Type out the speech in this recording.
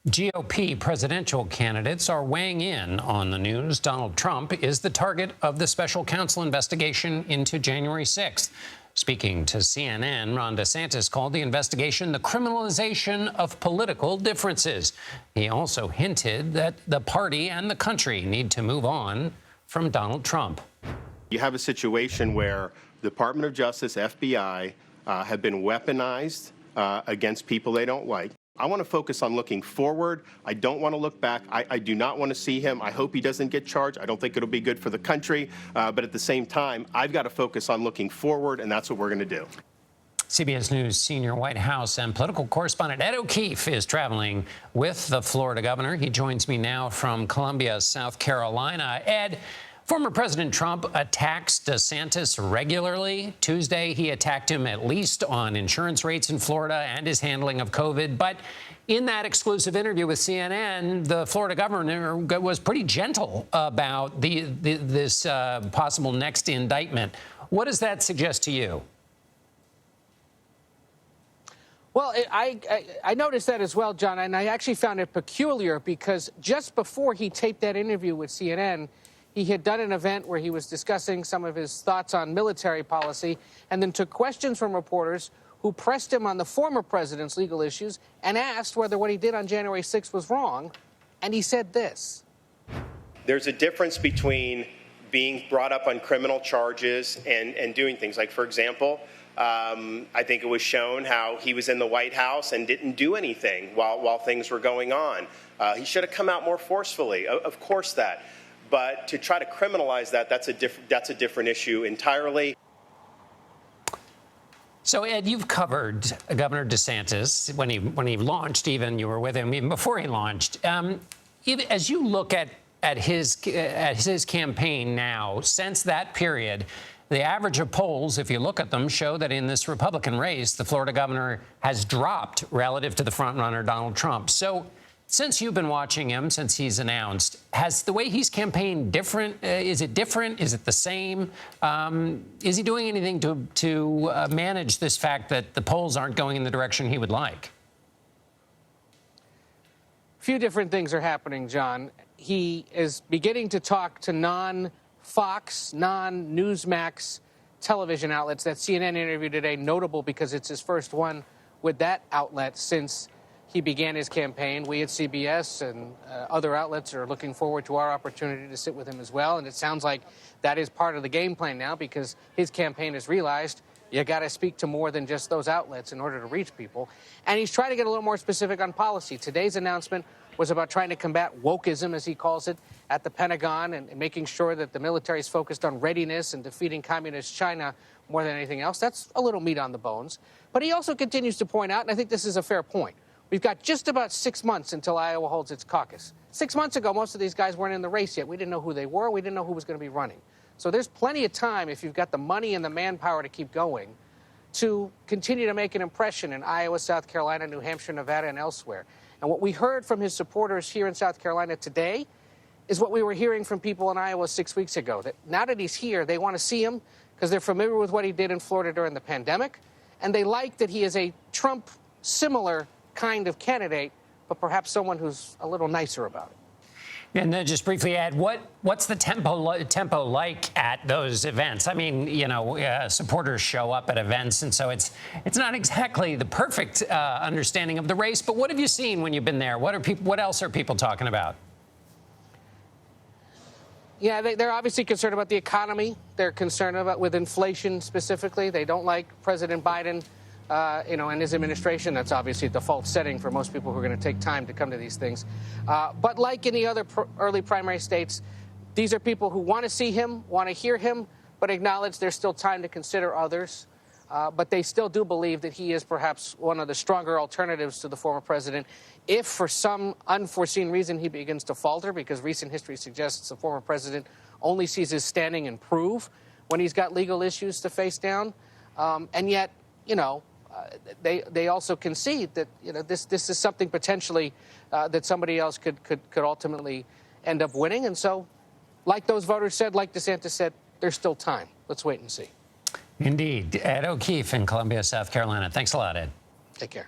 GOP presidential candidates are weighing in on the news. Donald Trump is the target of the special counsel investigation into January 6th. Speaking to CNN, Ron DeSantis called the investigation the criminalization of political differences. He also hinted that the party and the country need to move on from Donald Trump. You have a situation where the Department of Justice, FBI, have been weaponized against people they don't like. I want to focus on looking forward. I don't want to look back. I do not want to see him. I hope he doesn't get charged. I don't think it'll be good for the country. But at the same time, I've got to focus on looking forward, and that's what we're going to do. CBS News senior White House and political correspondent Ed O'Keefe is traveling with the Florida governor. He joins me now from Columbia, South Carolina. Ed, former President Trump attacks DeSantis regularly. Tuesday, he attacked him at least on insurance rates in Florida and his handling of COVID. But in that exclusive interview with CNN, the Florida governor was pretty gentle about this possible next indictment. What does that suggest to you? Well, I noticed that as well, John, and I actually found it peculiar because just before he taped that interview with CNN, he had done an event where he was discussing some of his thoughts on military policy and then took questions from reporters who pressed him on the former president's legal issues and asked whether what he did on January 6th was wrong. And he said this. There's a difference between being brought up on criminal charges and doing things like, for example, I think it was shown how he was in the White House and didn't do anything while things were going on. He should have come out more forcefully. Of course that. But to try to criminalize that, that's a different issue entirely. So, Ed, you've covered Governor DeSantis when he launched. Even you were with him even before he launched. As you look at his campaign now, since that period, the average of polls, if you look at them, show that in this Republican race, the Florida governor has dropped relative to the frontrunner, Donald Trump. So since you've been watching him, since he's announced, has the way he's campaigned different? Is it different? Is it the same? Is he doing anything to manage this fact that the polls aren't going in the direction he would like? A few different things are happening, John. He is beginning to talk to non-Fox, non-Newsmax television outlets. That CNN interview today, notable because it's his first one with that outlet since he began his campaign. We at CBS and other outlets are looking forward to our opportunity to sit with him as well. And it sounds like that is part of the game plan now because his campaign has realized you got to speak to more than just those outlets in order to reach people. And he's trying to get a little more specific on policy. Today's announcement was about trying to combat wokeism, as he calls it, at the Pentagon and making sure that the military is focused on readiness and defeating communist China more than anything else. That's a little meat on the bones. But he also continues to point out, and I think this is a fair point, we've got just about 6 months until Iowa holds its caucus. 6 months ago, most of these guys weren't in the race yet. We didn't know who they were. We didn't know who was going to be running. So there's plenty of time, if you've got the money and the manpower to keep going, to continue to make an impression in Iowa, South Carolina, New Hampshire, Nevada, and elsewhere. And what we heard from his supporters here in South Carolina today is what we were hearing from people in Iowa 6 weeks ago, that now that he's here, they want to see him because they're familiar with what he did in Florida during the pandemic, and they like that he is a Trump-similar kind of candidate, but perhaps someone who's a little nicer about it. And then just briefly add, what's the tempo like at those events? I mean, you know, supporters show up at events, and so it's not exactly the perfect understanding of the race. But what have you seen when you've been there? What else are people talking about? Yeah, they're obviously concerned about the economy. They're concerned about with inflation specifically. They don't like President Biden. And his administration. That's obviously a default setting for most people who are going to take time to come to these things. But like in the other early primary states, these are people who want to see him, want to hear him, but acknowledge there's still time to consider others. But they still do believe that he is perhaps one of the stronger alternatives to the former president. If for some unforeseen reason he begins to falter, because recent history suggests the former president only sees his standing improve when he's got legal issues to face down. And yet, they also concede that this is something potentially that somebody else could ultimately end up winning. And so, like those voters said, like DeSantis said, there's still time. Let's wait and see. Indeed. Ed O'Keefe in Columbia, South Carolina. Thanks a lot, Ed. Take care.